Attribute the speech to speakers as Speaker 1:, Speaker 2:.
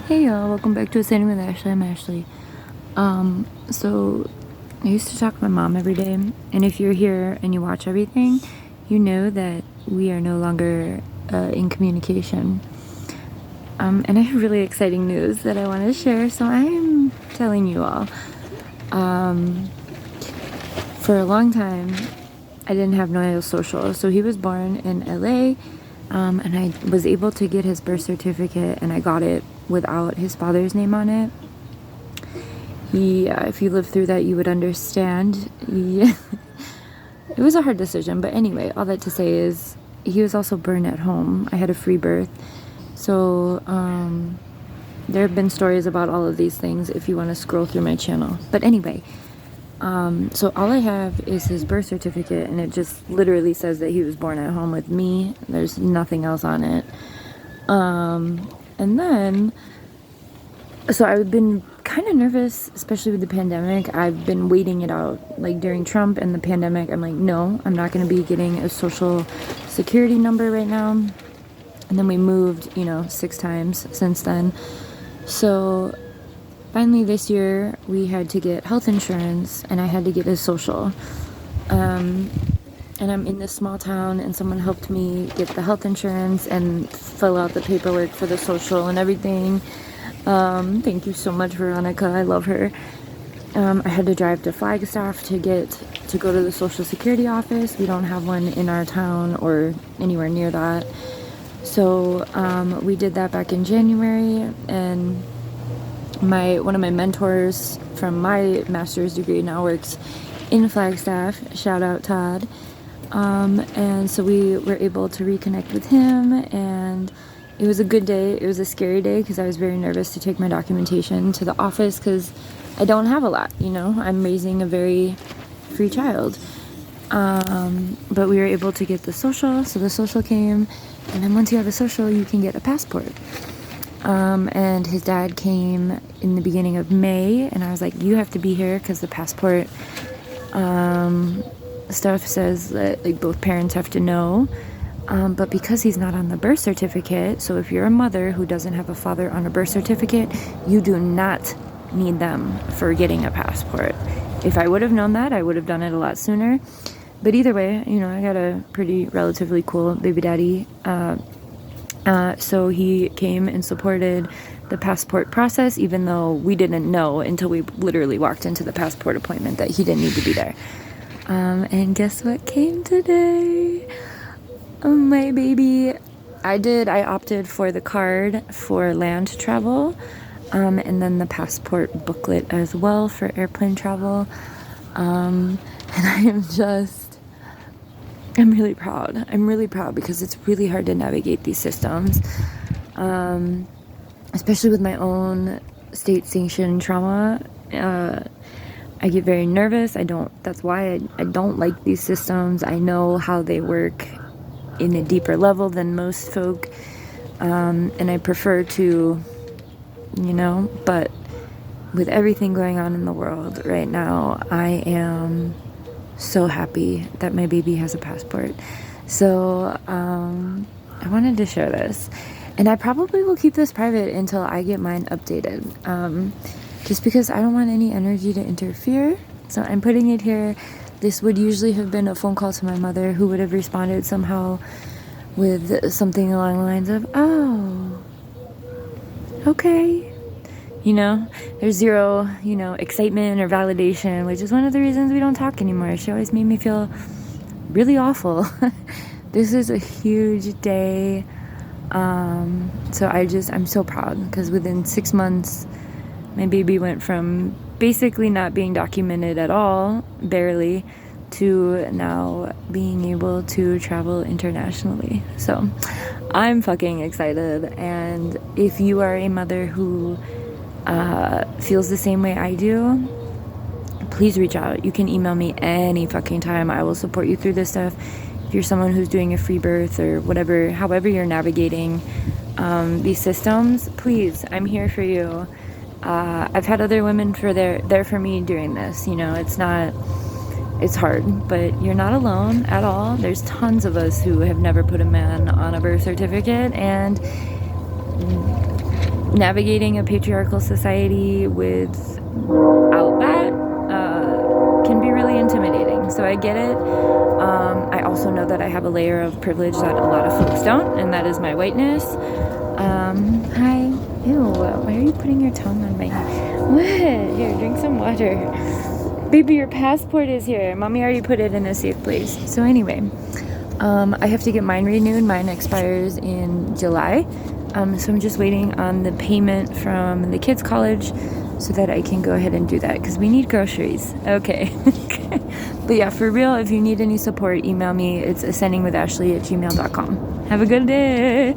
Speaker 1: Hey y'all, welcome back to Ascending with Ashley. I'm Ashley. So I used to talk to my mom every day, and if you're here and you watch everything, you know that we are no longer in communication. And I have really exciting news that I want to share, so I'm telling you all. For a long time, I didn't have Noel's social. So he was born in LA, and I was able to get his birth certificate, and I got it without his father's name on it. If you lived through that, you would understand. It was a hard decision, but anyway, all that to say is he was also born at home. I had a free birth. So there have been stories about all of these things if you want to scroll through my channel. But anyway, so all I have is his birth certificate, and it just literally says that he was born at home with me. There's nothing else on it. And then, so I've been kind of nervous, especially with the pandemic. I've been waiting it out. Like during Trump and the pandemic, I'm like, no, I'm not going to be getting a social security number right now. And then we moved, 6 times since then. So finally this year we had to get health insurance, and I had to get his social. And I'm in this small town, and someone helped me get the health insurance and fill out the paperwork for the social and everything. Thank you so much, Veronica. I love her. I had to drive to Flagstaff to go to the Social Security office. We don't have one in our town or anywhere near that. So we did that back in January, and one of my mentors from my master's degree now works in Flagstaff. Shout out Todd. And so we were able to reconnect with him, and it was a good day. It was a scary day because I was very nervous to take my documentation to the office because I don't have a lot, I'm raising a very free child. But we were able to get the social, so the social came, and then once you have a social, you can get a passport. And his dad came in the beginning of May, and I was like, you have to be here because the passport stuff says that like both parents have to know. But because he's not on the birth certificate, so if you're a mother who doesn't have a father on a birth certificate, you do not need them for getting a passport. If I would have known that, I would have done it a lot sooner. But either way, I got a pretty relatively cool baby daddy. So he came and supported the passport process, even though we didn't know until we literally walked into the passport appointment that he didn't need to be there. And guess what came today? My baby, I opted for the card for land travel, and then the passport booklet as well for airplane travel. And I'm really proud. I'm really proud because it's really hard to navigate these systems, especially with my own state-sanctioned trauma. I get very nervous. That's why I don't like these systems. I know how they work in a deeper level than most folk, and I prefer to, but with everything going on in the world right now, I am so happy that my baby has a passport. So I wanted to share this, and I probably will keep this private until I get mine updated, just because I don't want any energy to interfere. So I'm putting it here. This would usually have been a phone call to my mother, who would have responded somehow with something along the lines of, oh, okay. There's zero, excitement or validation, which is one of the reasons we don't talk anymore. She always made me feel really awful. This is a huge day. So I'm so proud because within 6 months, my baby went from basically not being documented at all, barely, to now being able to travel internationally. So I'm fucking excited. And if you are a mother who feels the same way I do, please reach out. You can email me any fucking time. I will support you through this stuff. If you're someone who's doing a free birth or whatever, however you're navigating these systems, please, I'm here for you. I've had other women there for me during this. It's hard, but you're not alone at all. There's tons of us who have never put a man on a birth certificate, and navigating a patriarchal society without that can be really intimidating. So I get it. I also know that I have a layer of privilege that a lot of folks don't, and that is my whiteness. Hi. Ew, why are you putting your tongue on my... What? Here, drink some water. Baby, your passport is here. Mommy already put it in a safe place. So anyway, I have to get mine renewed. Mine expires in July. So I'm just waiting on the payment from the kids' college so that I can go ahead and do that, because we need groceries. Okay. But yeah, for real, if you need any support, email me. It's ascendingwithashley@gmail.com. Have a good day.